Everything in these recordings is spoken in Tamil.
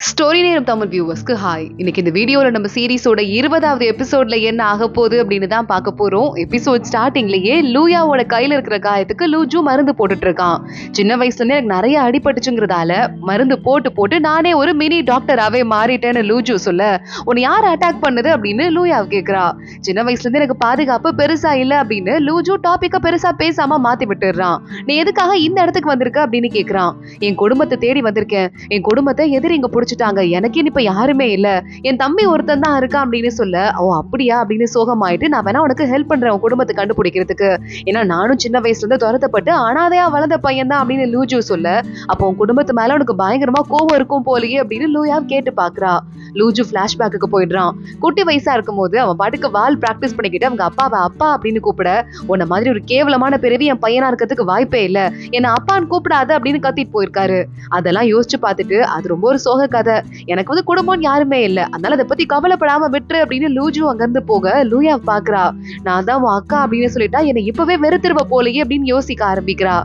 ஸ்டோரி நேரம் தமிழ் வியூவர்ஸ்க்கு ஹாய். இன்னைக்கு இந்த வீடியோல நம்ம சீரிஸோட 20வது எபிசோட்ல என்ன ஆக போகுது அப்படின்னு தான் பார்க்க போறோம். எபிசோட் ஸ்டார்டிங்லயே லூயாவோட கையில இருக்கிற காயத்துக்கு லூஜு மருந்து போட்டுட்டு இருக்கான். சின்ன வயசுல இருந்து எனக்கு நிறைய அடிபட்டுச்சுங்கிறதால மருந்து போட்டு போட்டு நானே ஒரு மினி டாக்டராவே மாறிட்டேன்னு லூஜு சொல்ல, உன்னை யார் அட்டாக் பண்ணுது அப்படின்னு லூயாவை கேக்குறா. சின்ன வயசுல இருந்து எனக்கு பாதுகாப்பு பெருசா இல்ல அப்படின்னு லூஜு டாபிக்க பெருசா பேசாம மாத்தி விட்டுறான். நீ எதுக்காக இந்த இடத்துக்கு வந்திருக்க அப்படின்னு கேக்குறான். என் குடும்பத்தை தேடி வந்திருக்கேன். என் குடும்பத்தை எதிரிங்க புடிச்சிட்டாங்க. எனக்கு இப்ப யாருமே இல்ல. என் தம்பி ஒருத்தன் தான் இருக்கான் அப்படின்னு சொல்ல, ஓ அப்படியா அப்படின்னு சோகமாயிட்டு, நான் வேணா உனக்கு ஹெல்ப் பண்றேன் உன் குடும்பத்தை கண்டுபிடிக்கிறதுக்கு. ஏன்னா நானும் சின்ன வயசுல இருந்து துரத்தப்பட்டு அனாதையா வளர்ந்த பையன் தான் அப்படின்னு லூஜு சொல்ல, அப்போ உன் குடும்பத்து மேல உனக்கு பயங்கரமா கோவம் இருக்கும் போலயே அப்படின்னு லூயா கேட்டு பாக்குறா. லூஜு பிளாஷ்பேக்கு போயிடுறான். குட்டி வயசா இருக்கும் போது அவன் பாட்டுக்கு வால் பிராக்டிஸ் பண்ணிக்கிட்டு அவங்க அப்பாவை அப்பா அப்படின்னு கூப்பிட, உன்ன மாதிரி ஒரு கேவலமான பிறவி என் பையனா இருக்கிறதுக்கு வாய்ப்பே இல்ல, என்ன அப்பான்னு கூப்பிடாது அப்படின்னு கத்திட்டு போயிருக்காரு. அதெல்லாம் யோசிச்சு பார்த்துட்டு அது ரொம்ப ஒரு சோக கதை. எனக்கு வந்து குடும்பம் யாருமே இல்ல, அதனால அதை பத்தி கவலைப்படாம விட்டுரு அப்படின்னு லூஜு அங்கிருந்து போக லூயா பாக்குறா. நான் தான் உன் அக்கா அப்படின்னு சொல்லிட்டா என்னை இப்பவே வெறுத்துருவ போலயே அப்படின்னு யோசிக்க ஆரம்பிக்கிறா.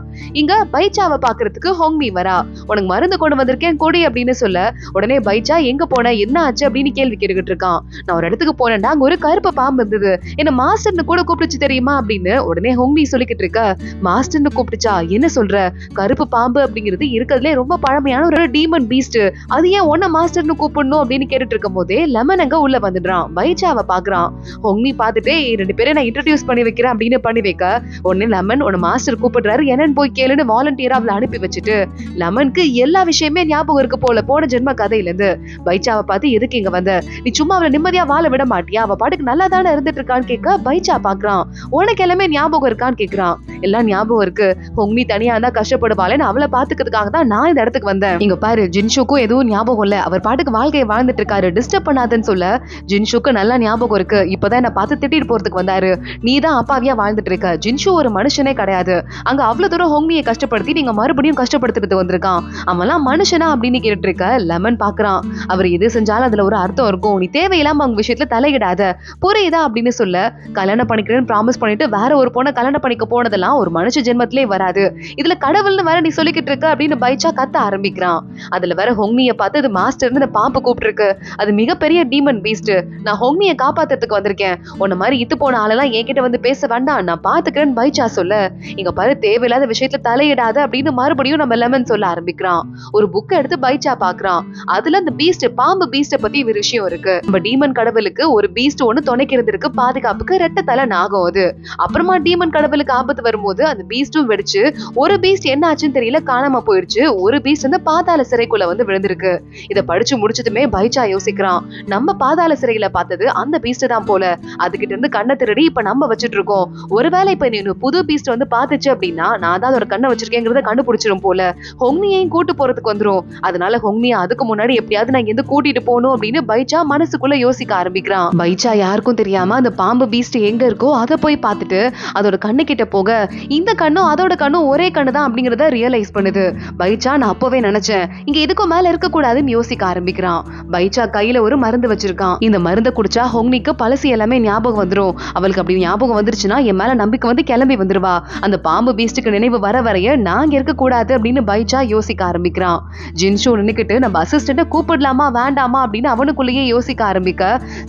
இங்க பைச்சாவை பாக்குறதுக்கு ஹோங்மி வரா. உனக்கு மருந்து கொண்டு வந்திருக்கேன் கொடி அப்படின்னு சொல்ல, உடனே பைச்சா எங்க போன என்ன ஆச்சு அப்படின்னு கேள்வி கேட்டுக்கிட்டு இருக்கான். நான் ஒரு இடத்துக்கு போனேன்டா, அங்க ஒரு கருப்பு பாம்பு இருந்தது, என்ன மாஸ்டர்னு கூட கூப்பிடுச்சு தெரியுமா அப்படின்னு உடனே ஹோங்மி சொல்லிக்கிட்டு இருக்க. மாஸ்டர்னு கூப்பிடுச்சா, என்ன சொல்ற? கருப்பு பாம்பு அப்படிங்கிறது இருக்கிறதுலே ரொம்ப பழமையான ஒரு டீமன் பீஸ்ட், அது ஏன் ஒன்ன மாஸ்டர்னு கூப்பிடணும் அப்படின்னு கேட்டுட்டு இருக்கும் போதே லெமன் அங்க உள்ள வந்துடுறான். பைச்சாவை பாக்குறான். ஹோங்மி பார்த்துட்டு ரெண்டு பேரும் நான் இன்ட்ரோடியூஸ் பண்ணி வைக்கிறேன் அப்படின்னு பண்ணி வைக்க, உடனே லெமன் உன்ன மாஸ்டர் கூப்பிடுறாரு என்னன்னு போய் கேளுன்னு வாலண்டியரா அவளை அனுப்பி வச்சுட்டு, லெமனுக்கு எல்லா விஷயமே ஞாபகம் இருக்கு போல போன ஜென்ம கதையில இருந்து. பைச்சாவை பார்த்து எதுக்கு இங்க வந்த, நீ சும்மா அவளை நிம்மதியா வாழ விட மாட்டியா, அவ பாட்டுக்கு நல்லா தானே இருந்துட்டு இருக்கான்னு கேட்க பைச்சா பாக்குறான். உனக்கு எல்லாமே ஞாபகம் இருக்கான்னு கேக்குறான். எல்லாம் ஞாபகம் இருக்கு, ஹோங்மி தனியா தான் கஷ்டப்படுவாளேன்னு அவளை பாத்துக்கிறதுக்காக தான் நான் இந்த இடத்துக்கு வந்தேன். இங்க பாரு, ஜின்ஷுக்கும் எதுவும் ஞாபகம் இல்ல, அவர் பாட்டுக்கு வாழ்க்கையை வாழ்ந்துட்டு இருக்காரு, டிஸ்டர்ப் பண்ணாதன்னு சொல்ல, ஜின்ஷுக்கு நல்லா ஞாபகம் இருக்கு, இப்பதான் என்ன பார்த்து திட்டிட்டு போறதுக்கு வந்தாரு, நீ தான் அப்பாவியா வாழ்ந்துட்டு இருக்க, ஜின்ஷு ஒரு மனுஷனே கிடையாது, அங்க அவ்வளவு தூரம் ஹோங்மியை கஷ்டப்படுத்தி நீங்க மறுபடியும் கஷ்டப்படுத்திட்டு வந்திருக்கான், அவன்லாம் மனுஷனா அப்படின்னு கேட்டு இருக்க. லெமன் பாக்குறான். அவர் எது செஞ்சாலும் அதுல ஒரு அர்த்தம் இருக்கும், நீ தேவையில்லாம அவங்க விஷயத்துல தலையிடாத, புரியுதா அப்படின்னு சொல்ல, கல்யாணம் பண்ணிக்கிறேன்னு ப்ராமிஸ் பண்ணிட்டு வேற ஒரு பொண்ணை கல்யாணம் பண்ணிக்க போனதெல்லாம் ஒரு மனுஷ ஜென்மத்திலே வராது, இதுல கடவுள்னு வேற நீ சொல்லிக்கிட்டு இருக்க அப்படின்னு பைச்சா கத்த ஆரம்பிக்கிறான். அதுல வேற ஹோங்மியை பார்த்து அது மாஸ்டர்னு பாம்பு கூப்பிட்டு இருக்கு, அது மிகப்பெரிய டீமன் பீஸ்ட், நான் ஹோங்மியை காப்பாத்துறதுக்கு வந்திருக்கேன், உன்ன மாதிரி இத்து போன ஆளெல்லாம் என்கிட்ட வந்து பேச வேண்டாம், நான் பாத்துக்கிறேன்னு பைச்சா சொல்ல, இங்க பாரு தேவையில்லாத விஷயத்துல தலையிடாத அப்படின்னு மறுபடியும் நம்ம லெமன் சொல்ல ஆரம்பிக்கிறான். ஒரு புக் எடுத்து பைச்சா பாக்குறான். அதுல அந்த பீஸ்ட் பாம்பு பீஸ்ட பத்தி ஒரு விஷயம் இருக்கு. நம்ம டீமன் கடவுளுக்கு ஒரு பீஸ்ட் ஒண்ணு துணைக்கிறது இருக்கு, பாதுகாப்புக்கு ரெட்டை தலை நாகம் அது. அப்புறமா டீமன் கடவுளுக்கு ஆபத்து வரும்போது அந்த பீஸ்டும் வெடிச்சு ஒரு பீஸ்ட் என்ன ஆச்சுன்னு தெரியல காணாம போயிடுச்சு, ஒரு பீஸ்ட் வந்து பாதாள சிறைக்குள்ள வந்து விழுந்திருக்கு. இத படிச்சு முடிச்சதுமே பைச்சா யோசிக்கிறான், நம்ம பாதாள சிறையில பார்த்தது அந்த பீஸ்ட் தான் போல, அதுகிட்ட இருந்து கண்ணை திருடி இப்ப நம்ம வச்சிட்டு இருக்கோம், ஒருவேளை இப்ப நீ புது பீஸ்ட் வந்து பாத்துச்சு அப்படின்னா நான் தான் அதோட கண்ணை வச்சிருக்கேங்கிறத கண்டுபிடிச்சிரும் போல, ஹோங்மியையும் கூட்டு போறதுக்கு வந்துரும், அதனால ஹோங்மியா அதுக்கு முன்னாடி எப்படியாவது நான் எந்த கூட்டிட்டு போகணும் அப்படின்னு பைச்சா மனசுக்குள்ள யோசிக்க ஆரம்பிக்கிறான். பைச்சா யாருக்கும் தெரியாம அந்த பாம்பு பீஸ்ட் எங்க இருக்கோ அதை போய் பார்த்துட்டு அதோட கண்ணு கிட்ட போக, இந்த கண்ணும் அதோட கண்ணும் ஒரே கண்ணு தான் அப்படிங்கறத ரியலைஸ் பண்ணுது. பைச்சா நான் அப்பவே நினைச்சேன் இங்க இதுக்கும் மேல இருக்க கூடாதுன்னு யோசிக்க ஆரம்பிக்கிறான். பைச்சா கையில ஒரு மருந்து வச்சிருக்கான். இந்த மருந்தை குடிச்சா ஹோங்மிக்கு பழசு எல்லாமே ஞாபகம் வந்துரும், அவளுக்கு அப்படி ஞாபகம் வந்துருச்சுன்னா என் மேல நம்பிக்கை வந்து கிளம்பி வந்துருவா, அந்த பாம்பு பீஸ்டுக்கு நினைவு வர வரைய நாங்க இருக்க கூடாது அப்படின்னு பைச்சா யோசிக்க ஆரம்பிக்கிறான். ஜின்ஷு நின்னுக்கிட்டு நம்ம அசிஸ்டன்ட்ட கூப்பிடலாமா வேண்டாமா அப்படின்னு அவனுக்குள்ளேயே யோசிக்க ஆரம்பிக்க,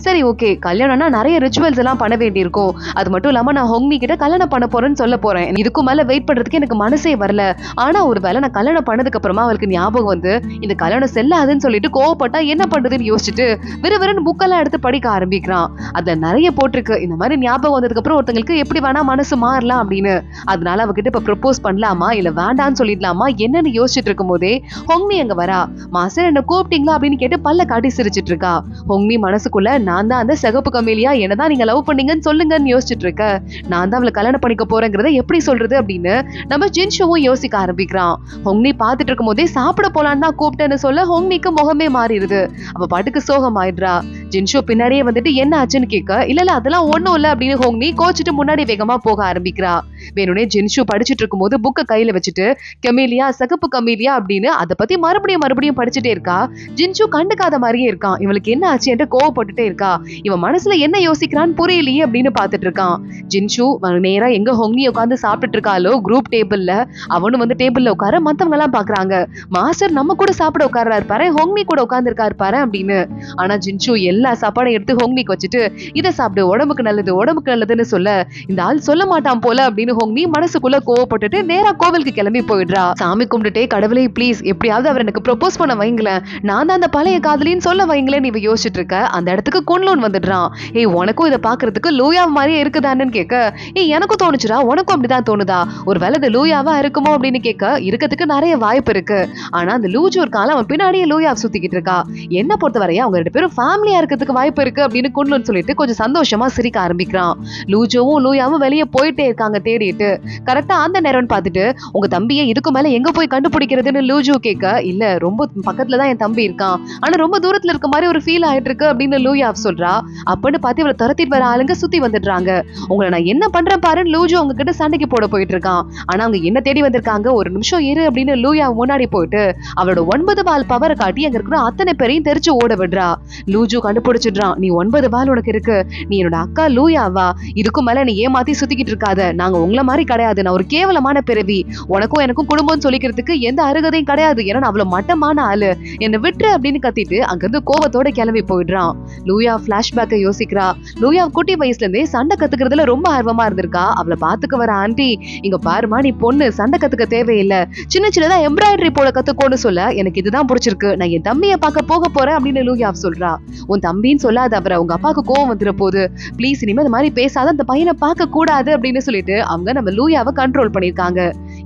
சரி ஓகே கல்யாணம்னா நிறைய ரிச்சுவல்ஸ் எல்லாம் பண்ண வேண்டியிருக்கும், அது மட்டும் இல்லாம நான் ஹோங்மி கிட்ட கல்யாணம் பண்ண போறேன்னு சொல்ல போறேன், இதுக்கும் மேல வெயிட் பண்றதுக்கு எனக்கு மனசே வரல, ஆனா ஒரு வேளை நான் கல்யாணம் பண்ணதுக்கு அப்புறமா அவளுக்கு ஞாபகம் வந்து இந்த கல்யாணம் செல்லாதுன்னு சொல்லிட்டு கோவப்பட்டா என்ன பண்றதுன்னு யோசிச்சுட்டு விறுவிறுன்னு புக்கெல்லாம் எடுத்து படிக்க ஆரம்பிக்கிறான். அதுல நிறைய போட்டிருக்கு இந்த மாதிரி ஞாபகம் வந்ததுக்கு அப்புறம் ஒருத்தங்களுக்கு எப்படி வேணா மனசு மாறலாம் அப்படின்னு. அதனால அவகிட்ட இப்ப ப்ரப்போஸ் பண்ணலாமா இல்ல வேண்டான்னு சொல்லிடலாமா என்னன்னு யோசிச்சுட்டு இருக்கும் போதே ஹோங்மி அங்க வரா. மாஸ்டர் என்ன கூப்பிட்டீங்களா அப்படின்னு கேட்டு பல்ல காட்டி சிரிச்சிட்டு இருக்கா. ஹோங்மி மனசுக்குள்ள நான் தான் அந்த சிகப்பு கமேலியா என்னதான் நீங்க லவ் பண்ணீங்கன்னு சொல்லுங்கன்னு யோசிச்சுட்டு இருக்க, நான் தான் அவளை கல்யாணம் பண்ணிக்க போறேங்கிறத எப்படி சொல்றது அப்படின்னு நம்ம ஜின்ஷுவும் யோசிக்க ஆரம்பிக்கிறான். ஹோங்மி பாத்துட்டு இருக்கும் போதே சாப்பிட போலான்னு தான் கூப்பிட்டேன்னு சொல்ல ஹோங்மிக்கு முகமே மாறிடுது. அவ பாட்டுக்கு சோகம் ஆயிடுறா. ஜின்ஷு பின்னாடியே வந்துட்டு என்ன ஆச்சுன்னு கேட்க இல்ல அதெல்லாம் ஒண்ணும் இல்ல அப்படின்னு ஹோங்னி கோச்சிட்டு முன்னாடி வேகமா போக ஆரம்பிக்கிறா. வேணும்னே ஜின்ஷு படிச்சுட்டு இருக்கும் போது புக்க கையில வச்சுட்டு கமீலியா சகப்பு கமீலியா அப்படின்னு அதை பத்தி மறுபடியும் படிச்சுட்டே இருக்கா. ஜின்ஷு கண்டுக்காத மாதிரியே இருக்கான். இவளுக்கு என்ன ஆச்சு என்று கோவப்பட்டுட்டே இருக்கா. இவன் மனசுல என்ன யோசிக்கிறான்னு புரியலையே அப்படின்னு பாத்துட்டு இருக்கான். ஜின்ஷு நேரா எங்க ஹோங்னி உட்காந்து சாப்பிட்டுட்டு இருக்காளோ குரூப் டேபிள்ல, அவனு வந்து டேபிள்ல உட்கார மத்தவங்க எல்லாம் பாக்குறாங்க. மாஸ்டர் நம்ம கூட சாப்பிட உட்கார்றாரு பாரு, ஹோங்னி கூட உட்கார்ந்து இருக்காரு பாரு அப்படின்னு. ஆனா ஜின்ஷு எல்லா சாப்பாடையும் எடுத்து ஹோங்னிக்கு வச்சுட்டு இதை சாப்பிடு உடம்புக்கு நல்லதுன்னு சொல்ல இந்த ஆள் சொல்ல மாட்டான் போல அப்படின்னு ஹோங்னி மனசுக்குள்ள கோவப்பட்டுட்டு நேரா கோவிலுக்கு கிளம்பி போயிடுறா. சாமி கும்பிட்டுட்டே கடவுளே ப்ளீஸ் எப்படியாவது அவர் எனக்கு ப்ரொபோஸ் பண்ண வைங்களேன், நான் தான் அந்த பழைய காதலின்னு சொல்ல வைங்களேன் இவ யோசிச்சுட்டு இருக்க. அந்த இடத்துக்கு குன்லூன் வந்துடுறான். ஏய் உனக்கும் இதை பாக்குறதுக்கு லூயா மாதிரியே இருக்குதான்னு கேட்க ஏய் எனக்கும் தோணுச்சுடா, உனக்கும் அப்படிதான் தோணுதா, ஒரு வேலை அது லூயாவா இருக்குமோ அப்படின்னு கேட்க இருக்கிறதுக்கு நிறைய வாய்ப்பு இருக்கு. ஆனா அந்த லூஜு ஒரு காலம் அவன் பின்னாடியே லூயா சுத்திக்கிட்டு இருக்கா. என்ன பொறுத்த வரையா அவங்க 2 பேரும் ஃபேமிலியா இருக்கிறதுக்கு வாய்ப்பு இருக்கு அப்படின்னு குன்லூன் சொல்லிட்டு கொஞ்சம் சந்தோஷமா சிரிக்க ஆரம்பிக்கிறான். லூஜோவும் லூயாவும் வெளியே போயிட்டே இருக்காங்க தேடிட்டு. கரெக்டா அந்த நேரம்னு பார்த்துட்டு உங்க தம்பியை இதுக்கு மேல எங்க போய் கண்டுபிடிக்கிறதுன்னு லூஜு கேட்க இல்ல ரொம்ப பக்கத்துலதான் என் தம்பி இருக்கான், ஆனா ரொம்ப தூரத்துல இருக்க மாதிரி ஒரு ஃபீல் ஆயிட்டு இருக்கு அப்படின்னு லூயா சொல்றா. அப்படின்னு பார்த்து இவளை துரத்திட்டு வர ஆளுங்க சுத்தி வந்துடுறாங்க. உங்களை நான் என்ன பண்றேன் பாருன்னு லூஜு அவங்க கிட்ட சண்டைக்கு போட போயிட்டு இருக்கான். ஆனா அவங்க என்ன தேடி வந்திருக்காங்க, ஒரு நிமிஷம் இரு அப்படின்னு லூயா முன்னாடி போயிட்டு அவளோட 9 பால் பவரை காட்டி அங்க இருக்கிற அத்தனை பேரையும் தெரிச்சு ஓட விடுறா. லூஜு கண்டுபிடிச்சிடுறான். நீ 9 பால் உனக்கு இருக்கு, நீ என்னோட அக்கா லூயாவா, இதுக்கு மேல நீ ஏமாத்தி சுத்திக்கிட்டு இருக்காத, நாங்க உங்களை மாதிரி கிடையாது, நான் ஒரு கேவலமான பிறவி, உனக்கும் எனக்கும் குடும்பம் சொல்லிக்கிறதுக்கு எந்த அருகதையும் கிடையாது, ஏன்னா நான் அவ்வளவு மட்டமான ஆளு, என்ன விட்டுரு அப்படின்னு கத்திட்டு அங்கிருந்து கோவத்தோட கிளம்பி போயிடுறான். லூயா பிளாஷ்பேக்கை யோசிக்கிறா. லூயா குட்டி வயசுல இருந்தே சண்டை கத்துக்கிறதுல ரொம்ப ஆர்வமா இருந்திருக்கா. அவளை பாத்துக்க வர ஆண்டி இங்க பாருமா நீ பொண்ணு சண்டை கத்துக்க தேவையில்லை, சின்னதா எம்ப்ராய்டரி போட கத்துக்கோன்னு சொல்ல எனக்கு இதுதான் பிடிச்சிருக்கு, நான் என் தம்பியை பார்க்க போக போறேன் அப்படின்னு லூயா சொல்றா. உன் தம்பின்னு சொல்லாத, அவரை உங்க அப்பாவுக்கு கோவம் வந்துட போகுது, பிளீஸ் இனிமே இந்த மாதிரி பேசாத, அந்த பையனை பார்க்க கூடாது அப்படின்னு சொல்லிட்டு அவங்க நம்ம லூயாவை கண்ட்ரோல் பண்ணிருக்காங்க.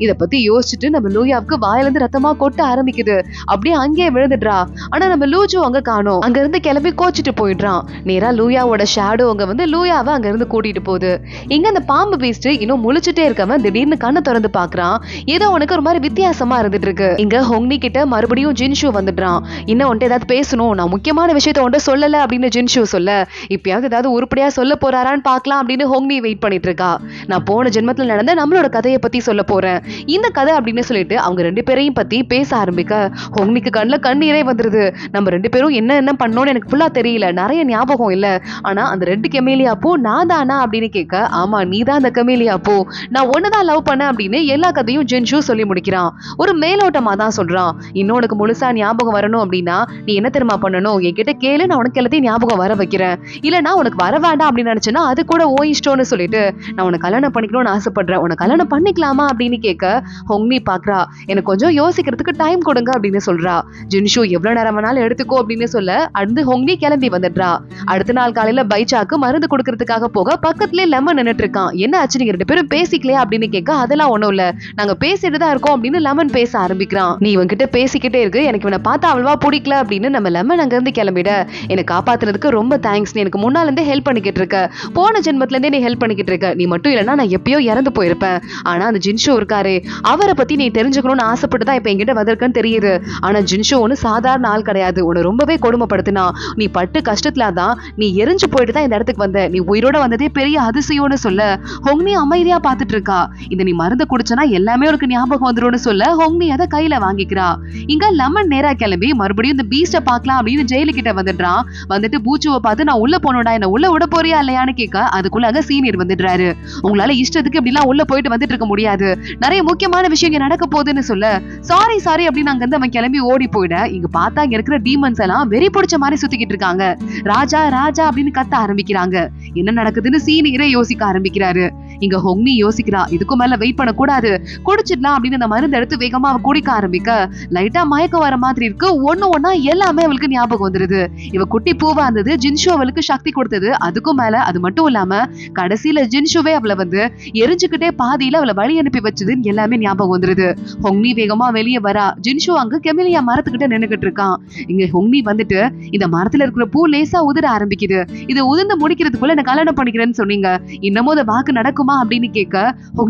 இத பத்தி யோசிச்சுட்டு நம்ம லூயாவுக்கு வாயில இருந்து ரத்தமா கொட்ட ஆரம்பிக்குது. அப்படியே அங்கேயே விழுந்துடுறா. ஆனா நம்ம லூஜு அங்க காணோம். அங்க இருந்து கிளம்பி கோச்சிட்டு போயிடுறான். நேரா லூயாவோட ஷேடோ அங்க வந்து லூயாவை அங்க இருந்து கூட்டிட்டு போகுது. இங்க அந்த பாம்பு பீஸ்ட் இன்னும் முழிச்சுட்டே இருக்கவன் திடீர்னு கண்ணை திறந்து பாக்குறான். ஏதோ உனக்கு ஒரு மாதிரி வித்தியாசமா இருந்துட்டு இருக்கு. இங்க ஹோங்னி கிட்ட மறுபடியும் ஜின்ஷு வந்துடுறான். இன்னும் உன்ட்டு ஏதாவது பேசணும், நான் முக்கியமான விஷயத்த உன்ட்டு சொல்லல அப்படின்னு ஜின்ஷு சொல்ல இப்பயாவது ஏதாவது உருப்படியா சொல்ல போறாரான்னு பாக்கலாம் அப்படின்னு ஹோங்னி வெயிட் பண்ணிட்டு இருக்கா. நான் போன ஜென்மத்துல நடந்த நம்மளோட கதையை பத்தி சொல்ல போறேன், இந்த கதை அப்படின்னு சொல்லிட்டு அவங்க 2 பேரையும் பத்தி பேச ஆரம்பிக்க ஹோங்னிக்கு கண்ணுல கண்ணீரே வந்துருது. நம்ம 2 பேரும் என்ன பண்ணோம்னு எனக்கு ஃபுல்லா தெரியல, நிறைய ஞாபகம் இல்ல, ஆனா அந்த ரெட் கெமேலியா பூ நான் தானா அப்படின்னு கேட்க ஆமா நீ தான் அந்த கெமேலியா பூ, நான் ஒண்ணுதான் லவ் பண்ண அப்படின்னு எல்லா கதையும் ஜின்ஷு சொல்லி முடிக்கிறான். ஒரு மேலோட்டமா தான் சொல்றான். இன்னும் உனக்கு முழுசா ஞாபகம் வரணும் அப்படின்னா நீ என்ன தெரியுமா பண்ணணும், என்கிட்ட கேளு, நான் உனக்கு எல்லாத்தையும் ஞாபகம் வர வைக்கிறேன், இல்லனா உனக்கு வர வேண்டாம் அப்படின்னு நினைச்சேன்னா அது கூட ஓ இஷ்டம்னு சொல்லிட்டு நான் உனக்கு கல்யாணம் பண்ணிக்கணும்னு ஆசைப்படுறேன், உனக்கு கல்யாணம் பண்ணிக்கலாமா அப்படின்னு கேட்க ஹோங்னி பாக்குறா. எனக்கு கொஞ்சம் யோசிக்கிறதுக்கு டைம் கொடுங்க அப்படின்னு சொல்றா. ஜின்ஷு எவ்வளவு நேரம் வேணாலும் எடுத்துக்கோ அப்படின்னு சொல்ல அடுத்து ஹோங்னி கிளம்பி வந்துடுறா. அடுத்த நாள் காலையில பைச்சாக்கு மருந்து கொடுக்கறதுக்காக போக பக்கத்துலயே லெமன் நின்னுட்டு இருக்கான். என்ன ஆச்சு நீங்க 2 பேரும் பேசிக்கலையா அப்படின்னு கேட்க அதெல்லாம் ஒண்ணும் இல்ல, நாங்க பேசிட்டு தான் இருக்கோம் அப்படின்னு லெமன் பேச ஆரம்பிக்கிறான். நீ இவன்கிட்ட பேசிக்கிட்டே இருக்கு, எனக்கு இவனை பார்த்தா அவ்வளவா பிடிக்கல அப்படின்னு நம்ம லெமன் அங்க இருந்து கிளம்பிட என்னை காப்பாத்துறதுக்கு ரொம்ப தேங்க்ஸ், நீ எனக்கு முன்னால இருந்தே ஹெல்ப் பண்ணிக்கிட்டு இருக்க, போன ஜென்மத்துல இருந்தே நீ ஹெல்ப் பண்ணிக்கிட்டு இருக்க, நீ மட்டும் இல்லைன்னா நான் எப்பயோ இறந்து போயிருப்பேன். ஆனா அந்த ஜின்ஷு இருக்காரு, அவரை பத்தி நீ தெரிஞ்சுக்கணும்னு ஆசைப்பட்டு தான் இப்ப என்கிட்ட வந்திருக்கன்னு தெரியுது. ஆனா ஜின்ஷு ஒண்ணு சாதாரண ஆள் கிடையாது, உன்னை ரொம்பவே கொடுமைப்படுத்தினா, நீ பட்டு கஷ்டத்துல தான் நீ எரிஞ்சு போயிட்டு தான் இந்த இடத்துக்கு வந்த, நீ உயிரோட வந்ததே பெரிய அதிசயம்னு சொல்ல ஹோங்னி அமைதியா பாத்துட்டு இருக்கா. இந்த நீ மருந்து குடிச்சனா எல்லாமே உனக்கு ஞாபகம் வந்துரும்னு சொல்ல ஹோங்னி அதை கையில வாங்கிக்கிறா. இங்க லெமன் நேரா கிளம்பி மறுபடியும் இந்த பீஸ்ட பாக்கலாம் அப்படின்னு ஜெயிலு கிட்ட வந்துடுறான். வந்துட்டு பூச்சுவை பார்த்து நான் உள்ள போனோடா, என்ன உள்ள விட போறியா இல்லையான்னு கேட்க அதுக்குள்ள அங்க சீனியர் வந்துடுறாரு. உங்களால இஷ்டத்துக்கு இப்படிலாம் உள்ள போயிட்டு வந்துட்டு இருக்க முடியாது, நிறைய முக்கியமான விஷயம் இங்க நடக்க போகுதுன்னு சொல்ல சாரி அப்படின்னு அங்க இருந்து அவன் கிளம்பி ஓடி போயிட இங்க பார்த்தா இங்க இருக்கிற டீமன்ஸ் எல்லாம் வெறி பிடிச்ச மாதிரி சுத்திக்கிட்டு இருக்காங்க. ராஜா ராஜா அப்படின்னு கத்த ஆரம்பிக்கிறாங்க. என்ன நடக்குதுன்னு சீனியரே யோசிக்க ஆரம்பிக்கிறாரு. இங்க ஹோங்னி யோசிக்கிறா, இதுக்கு மேல வெயிட் பண்ண கூடாது, குடிச்சிடலாம் அப்படின்னு அந்த மருந்து எடுத்து வேகமா அவ குடிக்க ஆரம்பிக்க லைட்டா மயக்கம் வர மாதிரி இருக்கு. ஒன்னா எல்லாமே அவளுக்கு ஞாபகம் வந்துருது. இவ குட்டி பூவா இருந்தது, ஜின்ஷு அவளுக்கு சக்தி கொடுத்தது, அதுக்கும் மேல அது மட்டும் இல்லாம கடைசியில ஜின்ஷுவே அவளை வந்து எரிஞ்சுக்கிட்டே பாதியில அவளை வழி அனுப்பி வச்சது எல்லாமே ஞாபகம் வந்துருது. ஹோங்னி வேகமா வெளியே வரா. ஜின்ஷு அங்க கெமிலியா மரத்துக்கிட்ட நின்னுகிட்டு இருக்கான். இங்க ஹோங்னி வந்துட்டு இந்த மரத்துல இருக்கிற பூ லேசா உதிர ஆரம்பிக்குது, இது உதிர்ந்து முடிக்கிறதுக்குள்ள என்ன கல்யாணம் பண்ணிக்கிறேன்னு சொன்னீங்க, இன்னமும் அந்த வாக்கு நடக்குமா போலாமா அப்படின்னு கேட்க,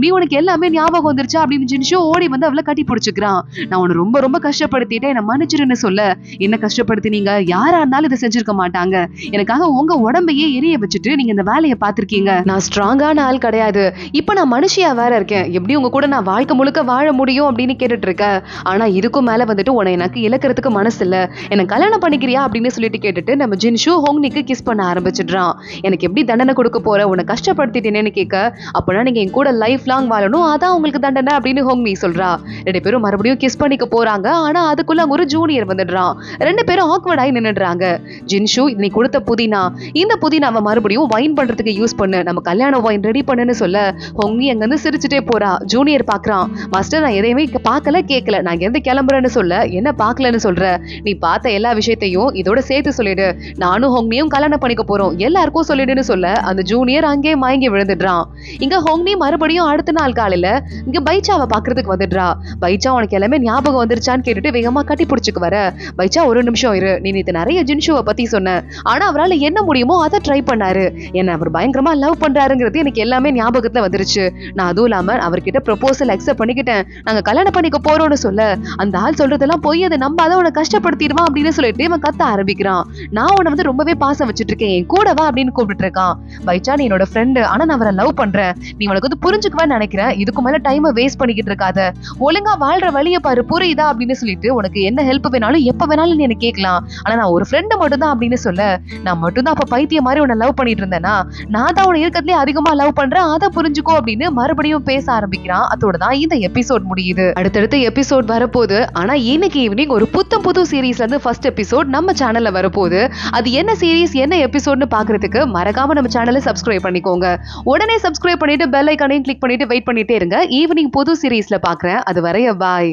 நீ உனக்கு எல்லாமே ஞாபகம் வந்துருச்சா அப்படின்னு ஜின்ஷு ஓடி வந்து அவளை கட்டி பிடிச்சுக்கிறான். நான் உன்னை ரொம்ப ரொம்ப கஷ்டப்படுத்திட்டேன், என்ன மன்னிச்சிருன்னு சொல்ல, என்ன கஷ்டப்படுத்தினீங்க? யாரா இருந்தாலும் இதை செஞ்சிருக்க மாட்டாங்க. எனக்காக உங்க உடம்பையே எரிய வச்சுட்டு நீங்க இந்த வேலையை பார்த்திருக்கீங்க. நான் ஸ்ட்ராங்கான ஆள் கிடையாது, இப்ப நான் மனுஷியா வேற இருக்கேன். எப்படி உங்க கூட நான் வாழ்க்கை முழுக்க வாழ முடியும் அப்படின்னு கேட்டுட்டு இருக்க. ஆனா இதுக்கும் மேல வந்துட்டு உன்னை எனக்கு இழக்கிறதுக்கு மனசு இல்ல, என்ன கல்யாணம் பண்ணிக்கிறியா அப்படின்னு சொல்லிட்டு கேட்டுட்டு நம்ம ஜின்ஷு ஹோங்னிக்கு கிஸ் பண்ண ஆரம்பிச்சிடுறான். எனக்கு எப்படி தண்டனை கொடுக்க போற, உன்னை கஷ்டப்படுத்திட்டேன்னு கேட்க, அப்பனா நீங்க என் கூட லைஃப் லாங் வாழணும், அதான் உங்களுக்கு தண்டனை அப்படின்னு ஹோங்னி சொல்றா. 2 பேரும் மறுபடியும் கிஸ் பண்ணிக்க போறாங்க. ஆனா அதுக்குள்ள ஒரு ஜூனியர் வந்துடுறான். 2 பேரும் ஆக்வர்ட் ஆகி நின்னுடுறாங்க. ஜின்ஷு, நீ கொடுத்த புதினா, இந்த புதினாவை மறுபடியும் வைன் பண்றதுக்கு யூஸ் பண்ணு, நம்ம கல்யாண வைன் ரெடி பண்ணுன்னு சொல்ல ஹோங்னி அங்க இருந்து சிரிச்சுட்டே போறா. ஜூனியர் பாக்குறான். மாஸ்டர், நான் எதையுமே பார்க்கல கேட்கல, நான் எந்த கிளம்புறேன்னு சொல்ல, என்ன பார்க்கலன்னு சொல்ற? நீ பார்த்த எல்லா விஷயத்தையும் இதோட சேர்த்து சொல்லிடு, நானும் ஹோங்னியும் கல்யாணம் பண்ணிக்க போறோம், எல்லாருக்கும் சொல்லிடுன்னு சொல்ல அந்த ஜூனியர் அங்கே மயங்கி விழுந்துடுறான். இங்க ஹோங்னி மறுபடியும் அடுத்த நாள் காலையில இங்க பைச்சாவை பாக்குறதுக்கு வந்துடுறா. பைச்சா, உனக்கு எல்லாமே ஞாபகம் வந்துருச்சான்னு கேட்டுட்டு வேகமா கட்டி பிடிச்சுக்கு வர, பைச்சா ஒரு நிமிஷம் இரு, நீ நேத்து நிறைய ஜின்ஷுவை பத்தி சொன்ன, ஆனா அவரால் என்ன முடியுமோ அதை ட்ரை பண்ணாரு, என்ன அவர் பயங்கரமா லவ் பண்றாருங்கிறது எனக்கு எல்லாமே ஞாபகத்துல வந்துருச்சு. நான் அதுவும் இல்லாம அவர்கிட்ட ப்ரொபோசல் அக்செப்ட் பண்ணிக்கிட்டேன், நாங்க கல்யாணம் பண்ணிக்க போறோம்னு சொல்ல, அந்த ஆள் சொல்றதெல்லாம் பொய், அதை நம்பாத, உன்னை கஷ்டப்படுத்திடுவான் அப்படின்னு சொல்லிட்டு இவன் கத்த ஆரம்பிக்கிறான். நான் உன்னை வந்து ரொம்பவே பாசம் வச்சுட்டு இருக்கேன், என் கூட வா அப்படின்னு கூப்பிட்டு இருக்கான். பைச்சா, நீ என்னோட ஃப்ரெண்டு, ஆனா நான் அவரை லவ் பண்றேன், நீ உனக்கு வந்து புரிஞ்சுக்குவான்னு நினைக்கிறேன், இதுக்கு மேல டைமை வேஸ்ட் பண்ணிக்கிட்டு இருக்காத, ஒழுங்கா வாழ்ற வழியை பாரு, புரியுதா அப்படின்னு சொல்லிட்டு உனக்கு என்ன ஹெல்ப் வேணாலும் எப்ப வேணாலும் நீ எனக்கு கேட்கலாம், ஆனா நான் ஒரு ஃப்ரெண்டு மட்டும் தான் அப்படின்னு சொல்ல, நான் மட்டும் தான் அப்ப பைத்திய மாதிரி உன்னை லவ் பண்ணிட்டு இருந்தேன்னா, நான் தான் உன்னை இருக்கிறதுலே அதிகமா லவ் பண்றேன், அதை புரிஞ்சுக்கோ அப்படின்னு மறுபடியும் பேச ஆரம்பிக்கிறான். அதோட தான் இந்த எபிசோட் முடியுது. அடுத்தடுத்த எபிசோட் வரப்போகுது. ஆனா இன்னைக்கு ஈவினிங் ஒரு புது சீரீஸ்ல இருந்து ஃபர்ஸ்ட் எபிசோட் நம்ம சேனல்ல வரப்போகுது. அது என்ன சீரீஸ், என்ன எபிசோட்னு பாக்குறதுக்கு மறக்காம நம்ம சேனலை சப்ஸ்கிரைப் பண்ணிக்கோங்க. உடனே சப்ஸ்கிரைப் பண்ணிட்டு பெல் ஐகானையும் கிளிக் பண்ணிட்டு வெயிட் பண்ணிட்டே இருங்க. ஈவினிங் புது சீரீஸ்ல பாக்குறேன். அது வரைய பாய்.